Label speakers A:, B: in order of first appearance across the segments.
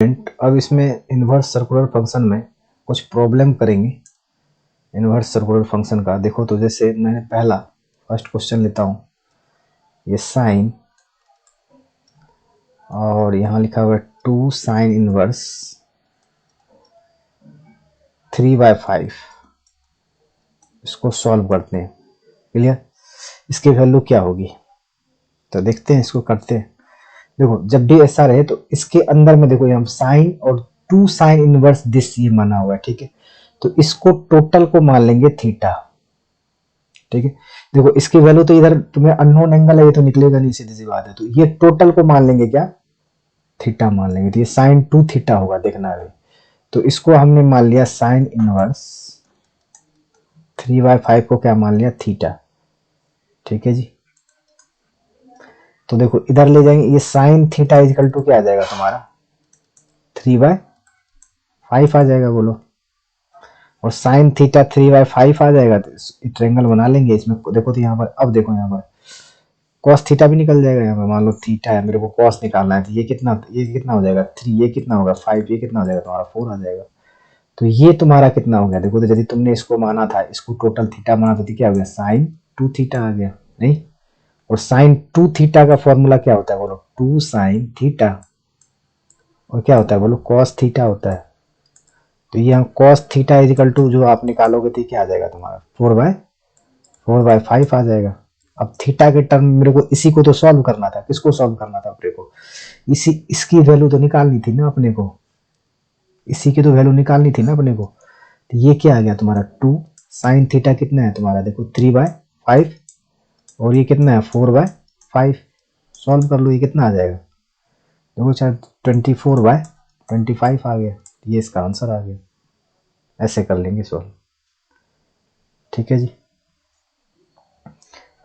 A: अब इसमें inverse circular function में कुछ प्रॉब्लम करेंगे इन्वर्स सर्कुलर फंक्शन का। देखो तो जैसे मैंने पहला फर्स्ट क्वेश्चन लेता हूँ, ये साइन और यहाँ लिखा हुआ है 2 साइन इनवर्स 3/5। इसको सॉल्व करते हैं। क्लियर? इसकी वैल्यू क्या होगी तो देखते हैं, इसको करते हैं। देखो जब भी ऐसा रहे तो इसके अंदर में देखो यहाँ साइन और 2 साइन इनवर्स दिस ये माना हुआ है, ठीक है। तो इसको टोटल को मान लेंगे थीटा, ठीक है। देखो इसकी वैल्यू तो इधर तुम्हें अननोन एंगल है, ये तो निकलेगा नहीं, सीधी सी बात है। तो ये टोटल को मान लेंगे क्या, थीटा मान लेंगे। तो ये साइन 2 थीटा होगा, देखना अभी। तो इसको हमने मान लिया साइन इनवर्स 3/5 को क्या मान लिया, थीटा, ठीक है जी। तो देखो इधर ले जाएंगे, ये साइन थीटा इजकल टू क्या आ जाएगा तुम्हारा 3/5 आ जाएगा, बोलो। और साइन थीटा 3/5 आ जाएगा तो ट्रायंगल बना लेंगे इसमें। देखो तो यहाँ पर, अब देखो यहाँ पर कॉस थीटा भी निकल जाएगा। यहाँ पर मान लो थीटा है, मेरे को कॉस निकालना है, तो ये कितना हो जाएगा 3, ये कितना होगा 5, ये कितना हो जाएगा तुम्हारा 4 आ जाएगा। तो ये तुम्हारा कितना हो गया, देखो तो यदि तुमने इसको माना था, इसको टोटल थीटा माना था, तो क्या हो गया साइन 2 थीटा आ गया, नहीं। और साइन 2 थीटा का फॉर्मूला क्या होता है, बोलो 2 साइन थीटा, और क्या होता है बोलो कॉस थीटा होता है। तो ये कॉस थीटा इजिकल टू जो आप निकालोगे तो क्या आ जाएगा तुम्हारा 4/5 आ जाएगा। अब थीटा के टर्म मेरे को इसी को तो सॉल्व करना था। किसको सॉल्व करना था अपने को, इसकी वैल्यू तो निकालनी थी ना अपने को, इसी की तो वैल्यू निकालनी थी ना अपने को। तो ये क्या आ गया तुम्हारा 2 साइन थीटा कितना है तुम्हारा, देखो 3/5, और ये कितना है 4/5। सॉल्व कर लो, ये कितना आ जाएगा, देखो चाहे 24/25 आ गया। ये इसका आंसर आ गया। ऐसे कर लेंगे सॉल्व, ठीक है जी।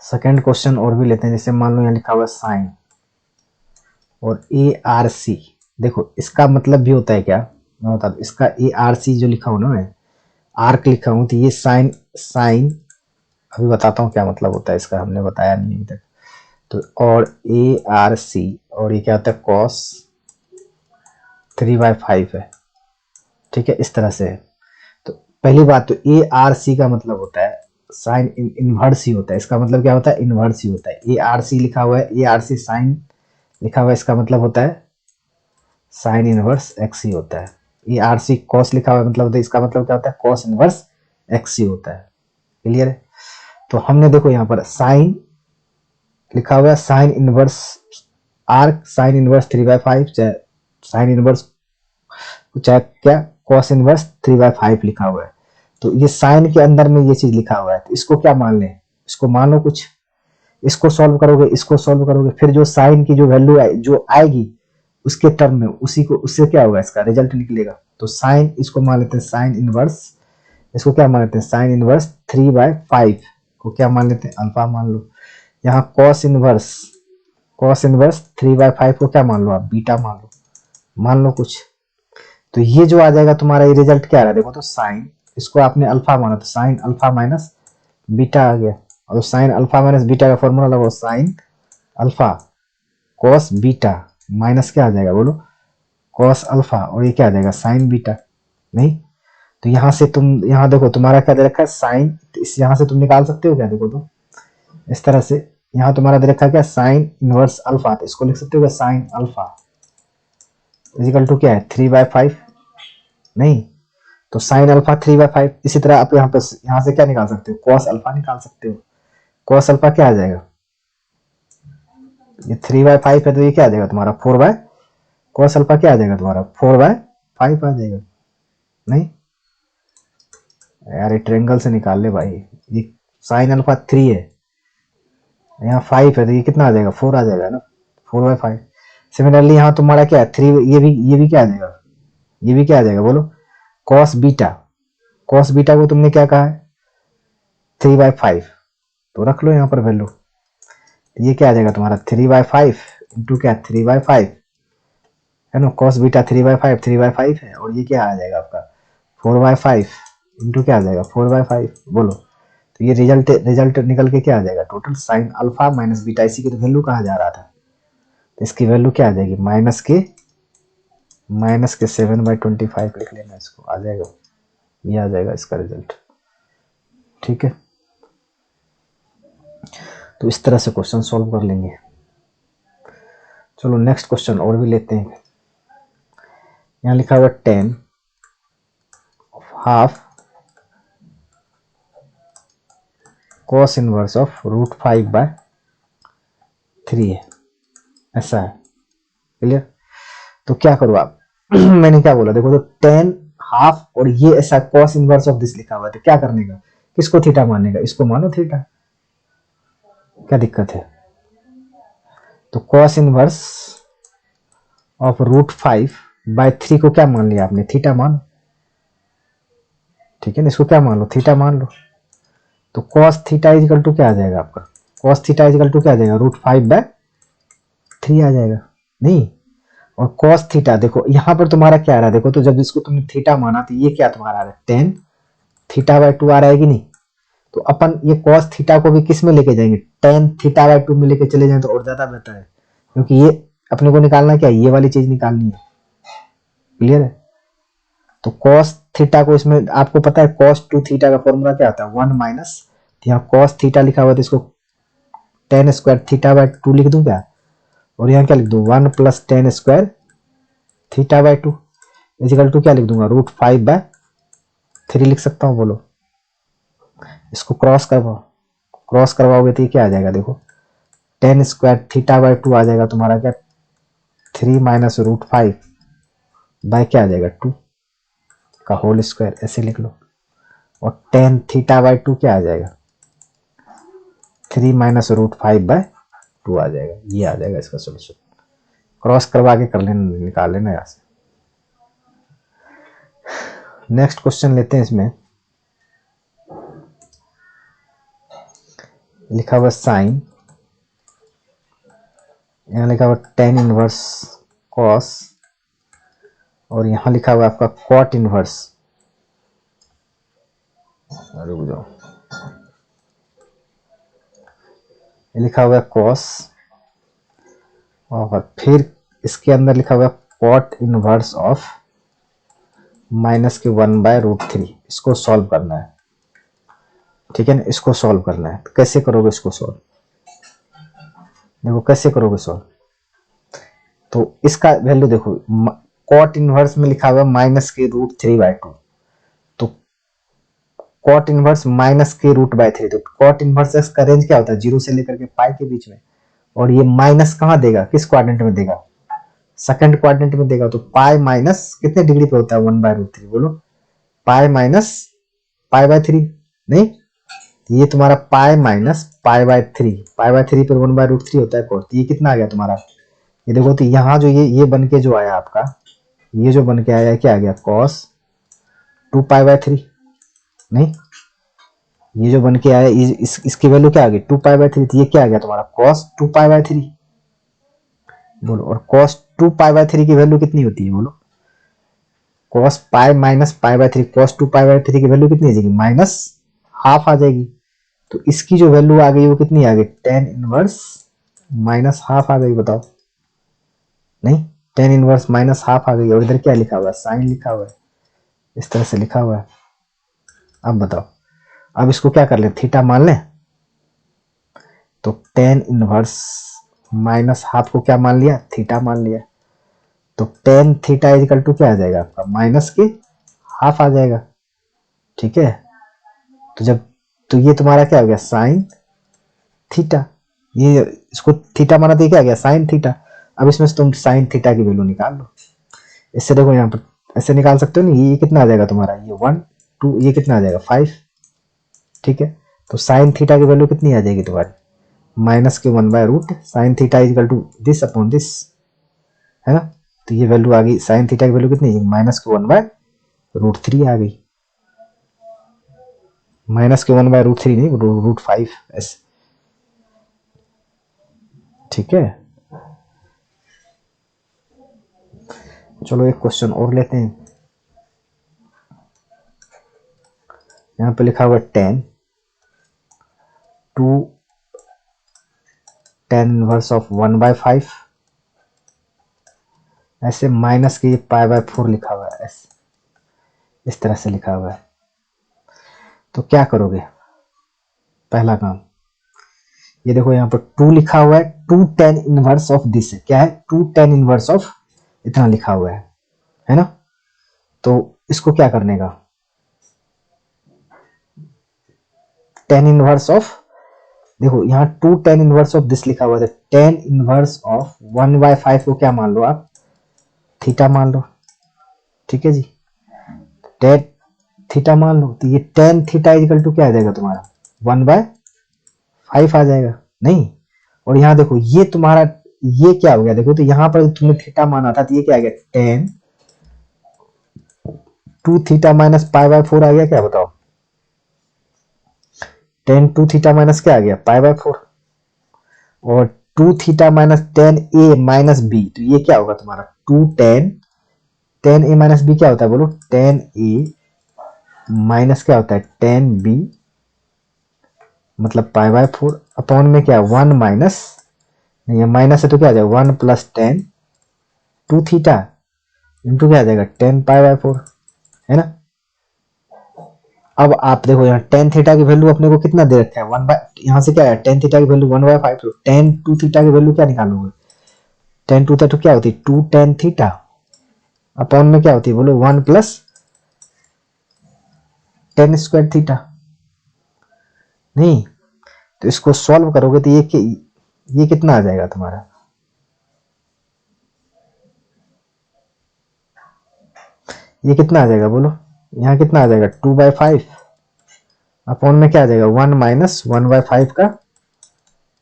A: सेकेंड क्वेश्चन और भी लेते हैं। जैसे मान लो यहाँ लिखा हुआ साइन और ARC। देखो इसका मतलब भी होता है क्या, मैं बता दूं। इसका ARC जो लिखा हूं ना मैं, आर्क लिखा हूं, तो ये साइन अभी बताता हूँ क्या मतलब होता है इसका, हमने बताया नहीं अभी तक। तो और ARC और ये क्या होता है कॉस 3/5 है, ठीक है, इस तरह से है। तो पहली बात तो ARC का मतलब होता है साइन इनवर्स ही होता है। इसका मतलब क्या होता है, इनवर्स ही होता है। ARC लिखा हुआ है, ARC साइन लिखा हुआ है, इसका मतलब होता है साइन इनवर्स एक्स ही होता है। ARC कॉस लिखा हुआ है, मतलब इसका मतलब क्या होता है कॉस इनवर्स एक्स ही होता है। क्लियर है? तो हमने देखो यहाँ पर साइन लिखा हुआ है, sine inverse arc sine inverse 3/5, चाहे साइन इनवर्स चाहे क्या कॉस इनवर्स 3/5 लिखा हुआ है। तो ये साइन के अंदर में ये चीज लिखा हुआ है, तो इसको क्या मान लें, इसको मान लो कुछ। इसको सॉल्व करोगे, इसको सॉल्व करोगे, फिर जो साइन की जो वैल्यू जो आएगी उसके टर्म में, उसी को उससे क्या होगा इसका रिजल्ट निकलेगा। तो साइन इसको मान लेते हैं साइन इनवर्स, इसको क्या मान लेते हैं साइन इनवर्स 3/5 को क्या मान लेते हैं अल्फा मान लो। यहाँ कॉस इनवर्स 3/5 को क्या मान लो आप बीटा मान लो कुछ। तो ये जो आ जाएगा तुम्हारा, ये रिजल्ट क्या आ रहा है देखो तो साइन, इसको आपने अल्फा माना तो साइन अल्फा माइनस बीटा आ गया। और साइन अल्फा माइनस बीटा का फॉर्मूला लगाओ, sine alpha cos beta minus क्या आ जाएगा बोलो कॉस अल्फा, और ये क्या आ जाएगा साइन बीटा, नहीं। तो यहाँ से तुम यहाँ देखो तुम्हारा क्या दे रखा है साइन, तो इस यहाँ से तुम निकाल सकते हो क्या, देखो तो इस तरह से यहाँ तुम्हारा दे रखा है क्या साइन इनवर्स अल्फा, तो इसको लिख सकते हो क्या साइन अल्फा इजिकल टू क्या है 3/5, नहीं। तो साइन अल्फा 3/5। इसी तरह आप यहाँ से क्या निकाल सकते हो कॉस अल्फा निकाल सकते हो। कॉस अल्फा क्या आ जाएगा, ये 3/5 है तो ये क्या आ जाएगा तुम्हारा 4/, कॉस अल्फा क्या आ जाएगा तुम्हारा 4/5 आ जाएगा, नहीं यार ये ट्रायंगल से निकाल ले भाई। ये साइन अल्फा 3 है, यहाँ 5 है, तो ये कितना आ जाएगा 4 आ जाएगा ना 4/5। सिमिलरली यहाँ तुम्हारा क्या है 3, ये भी क्या आ जाएगा, ये भी क्या आ जाएगा बोलो कॉस बीटा को तुमने क्या कहा है 3/5, तो रख लो यहाँ पर वैल्यू। ये क्या आ जाएगा तुम्हारा 3/5 इंटू क्या 3/5 है ना, कॉस बीटा 3/5 है, और ये क्या आ जाएगा आपका 4/5 इंटू क्या आ जाएगा 4/5 बोलो। तो ये रिजल्ट निकल के क्या आ जाएगा total sine alpha minus beta, इसी की तो वैल्यू कहा जा रहा था। तो इसकी वैल्यू क्या आ जाएगी माइनस के माइनस के 7/25 लिख लेना, इसको आ जाएगा, ये आ जाएगा इसका रिजल्ट। ठीक है, तो इस तरह से क्वेश्चन सॉल्व कर लेंगे। चलो नेक्स्ट क्वेश्चन और भी लेते हैं। यहाँ लिखा हुआ 10 हाफ cos इनवर्स ऑफ √5/3 है, ऐसा है। क्लियर? तो क्या करो आप मैंने क्या बोला, देखो तो 10 हाफ और ये ऐसा cos इनवर्स ऑफ दिस लिखा हुआ है, तो क्या करने का, किसको थीटा मानने का, इसको मानो थीटा, क्या दिक्कत है। तो cos इनवर्स ऑफ √5/3 को क्या मान लिया आपने, थीटा मान। ठीक है ना, इसको क्या मान लो, थीटा मान लो। तो cos थीटा इजिकल टू क्या आ जाएगा आपका, cos थीटा इजिकल टू क्या आ जाएगा, √5/3 आ जाएगा। नहीं, और cos थीटा देखो यहाँ पर तुम्हारा क्या आ रहा है, देखो तो जब इसको तुमने थीटा माना तो ये क्या तुम्हारा आ रहा है, tan θ/2 आ रहा है कि नहीं। तो अपन ये cos थीटा को भी किस में लेके जाएंगे, tan θ/2 में लेके चले जाएं तो और ज्यादा बेहतर है, क्योंकि ये अपने को निकालना क्या है, ये वाली चीज निकालनी है। क्लियर है? तो cos थीटा को इसमें आपको पता है cos 2 थीटा का फॉर्मूला क्या होता है, 1 माइनस, यहाँ cos थीटा लिखा हुआ है तो इसको tan स्क्वायर θ/2 लिख दूं क्या, और यहाँ क्या लिख दूं, 1 plus tan square θ/2 is equal to क्या लिख दूंगा, √5/3 लिख सकता हूँ। बोलो, इसको क्रॉस करवाओगे तो ये क्या आ जाएगा, देखो tan स्क्वायर θ/2 आ जाएगा तुम्हारा क्या, 3 माइनस √5 बाय क्या आ जाएगा, 2 का होल स्क्वायर, ऐसे लिख लो। और tan θ/2 क्या आ जाएगा, 3 माइनस √5/2 आ जाएगा, ये आ जाएगा इसका सोल्यूशन। क्रॉस करवा के कर लेना, निकाल लेना यहाँ से। नेक्स्ट क्वेश्चन लेते हैं। इसमें लिखा हुआ साइन, यहाँ लिखा हुआ tan इनवर्स cos, और यहाँ लिखा हुआ आपका cot इनवर्स, रुक जाओ, लिखा हुआ cos, और फिर इसके अंदर लिखा हुआ cot इनवर्स ऑफ माइनस के 1/√3। इसको सॉल्व करना है। ठीक है ना, इसको सॉल्व करना है। तो कैसे करोगे इसको सॉल्व, देखो कैसे करोगे सॉल्व। तो इसका वैल्यू देखो, cot इनवर्स में लिखा हुआ माइनस के √3/2, तो cot इनवर्स माइनस के √3, तो cot इनवर्स का रेंज क्या होता है, 0 से लेकर के पाई के बीच में, और ये माइनस कहाँ देगा, किस क्वाड्रेंट में देगा, सेकंड क्वाड्रेंट में देगा। तो पाई माइनस कितने डिग्री पे होता है, 1/√3, बोलो पाई माइनस π/3, नहीं ये तुम्हारा पाई माइनस π/3, π/3 पर 1/√3 होता है cos, ये कितना आ गया तुम्हारा, ये देखो तो यहाँ जो ये बन के जो आया आपका, ये जो बन के आया क्या आ गया, cos 2π/3, नहीं ये जो बन के आया इसकी वैल्यू क्या आ गई, 2π/3, तो ये क्या आ गया तुम्हारा cos 2π/3। बोलो, और cos 2π/3 की वैल्यू कितनी होती है, बोलो cos पाई माइनस π/3, cos 2π/3 की वैल्यू कितनी आ जाएगी, माइनस हाफ आ जाएगी। तो इसकी जो वैल्यू आ गई वो कितनी आ गई, tan इनवर्स माइनस हाफ आ गई, बताओ। नहीं, tan इनवर्स माइनस हाफ आ गई, और इधर क्या लिखा हुआ है, साइन लिखा हुआ है, इस तरह से लिखा हुआ है। अब बताओ, अब इसको क्या कर ले, थीटा मान लें। तो tan इनवर्स माइनस हाफ को क्या मान लिया, थीटा मान लिया। तो tan थीटा इजिकल टू क्या आ जाएगा आपका, माइनस के हाफ आ जाएगा। ठीक है, तो जब, तो ये तुम्हारा क्या हो गया, साइन थीटा, ये इसको थीटा माना तो क्या आ गया, साइन थीटा। अब इसमें से तुम साइन थीटा की वैल्यू निकाल लो। इससे देखो यहाँ पर ऐसे निकाल सकते हो नहीं, ये कितना आ जाएगा तुम्हारा, ये 1 2, ये कितना आ जाएगा 5। ठीक है, तो साइन थीटा की वैल्यू कितनी आ जाएगी तुम्हारी, माइनस के 1/√, sine theta is equal to this upon this, है ना। तो ये वैल्यू आ गई, साइन थीटा की वैल्यू कितनी है, माइनस के 1/√3 आ गई, माइनस के 1/√3 नहीं, √5 ऐसे। ठीक है, चलो एक क्वेश्चन और लेते हैं। यहाँ पे लिखा हुआ tan 2 tan इनवर्स ऑफ 1/5 ऐसे माइनस के ये पाई बाय 4 लिखा हुआ है, ऐसे इस तरह से लिखा हुआ है। तो क्या करोगे, पहला काम, ये देखो यहाँ पर 2 लिखा हुआ है, 2 tan इनवर्स ऑफ दिस है, क्या है 2 tan इनवर्स ऑफ इतना लिखा हुआ है ना। तो इसको क्या करने का, tan इनवर्स ऑफ, देखो यहाँ 2 tan इनवर्स ऑफ दिस लिखा हुआ है, tan इनवर्स ऑफ 1/5 को क्या मान लो आप, थीटा मान लो, ठीक है जी, tan थीटा मान लो। तो ये tan थीटा इक्वल टू क्या आ जाएगा तुम्हारा 1/5 आ जाएगा, नहीं। और यहाँ देखो ये तुम्हारा ये क्या हो गया, देखो तो यहाँ पर तुमने थीटा माना था, तो ये क्या आ गया tan 2 theta minus pi by 4 आ गया, क्या बताओ, tan 2 थीटा माइनस क्या आ गया पाई बाय 4, और 2 theta minus tan a minus b, तो ये क्या होगा तुम्हारा 2 tan a माइनस b क्या होता है बोलो, tan a माइनस क्या होता है tan b, मतलब पाई बाय 4 अपॉन में क्या 1 माइनस, ये माइनस है तो क्या आ जाएगा 1 प्लस tan 2 थीटा इंटू क्या आ जाएगा tan पाई बाय 4, है ना। अब आप देखो यहाँ tan थीटा की वैल्यू अपने को कितना दे रखा है 1 बाय, यहाँ से क्या है tan थीटा की वैल्यू 1/5, तो tan 2 थीटा की वैल्यू क्या निकालोगे, tan 2 थीटा क्या होती है 2 tan थीटा अपॉन में क्या होती है बोलो 1 प्लस tan स्क्वायर थीटा, नहीं। तो इसको सॉल्व करोगे तो ये कितना आ जाएगा तुम्हारा, ये कितना आ जाएगा बोलो, यहाँ कितना आ जाएगा 2/5 अपॉन में क्या आ जाएगा 1 माइनस 1/5 का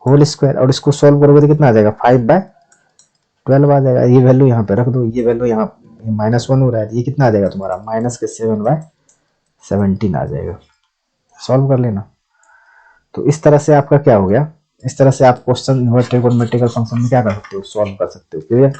A: होल स्क्वायर, और इसको सॉल्व करोगे तो कितना आ जाएगा 5/12 आ जाएगा। ये वैल्यू यहाँ पे रख दो, ये वैल्यू यहाँ -1 हो रहा है, ये कितना आ जाएगा तुम्हारा माइनस के 7/17 आ जाएगा, सॉल्व कर लेना। तो इस तरह से आपका क्या हो गया, इस तरह से आप क्वेश्चन इन्वर्स ट्रिगोनोमेट्रिकल फंक्शन में क्या कर सकते हो, सॉल्व कर सकते हो, क्लियर।